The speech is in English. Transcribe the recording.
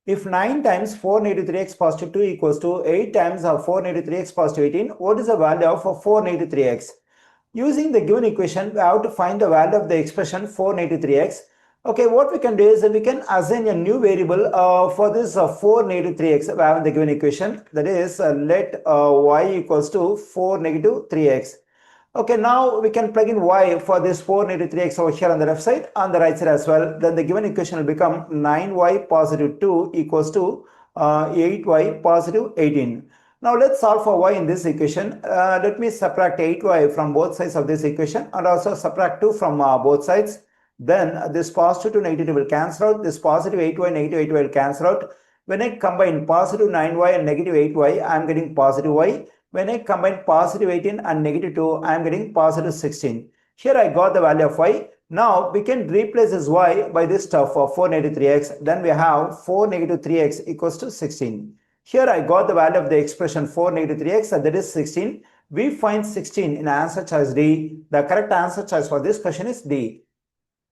If 9 times 4 negative 3x positive 2 equals to 8 times 4 negative 3x positive 18, what is the value of 4 negative 3x? Using the given equation, we have to find the value of the expression 4 negative 3x. Okay, what we can do is that we can assign a new variable for this 4 negative 3x we have in the given equation. That is, let y equals to 4 negative 3x. Okay, now we can plug in y for this 4 negative 3x over here on the left side, on the right side as well. Then the given equation will become 9y positive 2 equals to 8y positive 18. Now let's solve for y in this equation. Let me subtract 8y from both sides of this equation and also subtract 2 from both sides. Then this positive to negative will cancel out. This positive 8y, negative 8y will cancel out. When I combine positive 9y and negative 8y, I am getting positive y. When I combine positive 18 and negative 2, I am getting positive 16. Here I got the value of y. Now we can replace this y by this stuff of 4 negative 3x. Then we have 4 negative 3x equals to 16. Here I got the value of the expression 4 negative 3x, and that is 16. We find 16 in answer choice D. The correct answer choice for this question is D.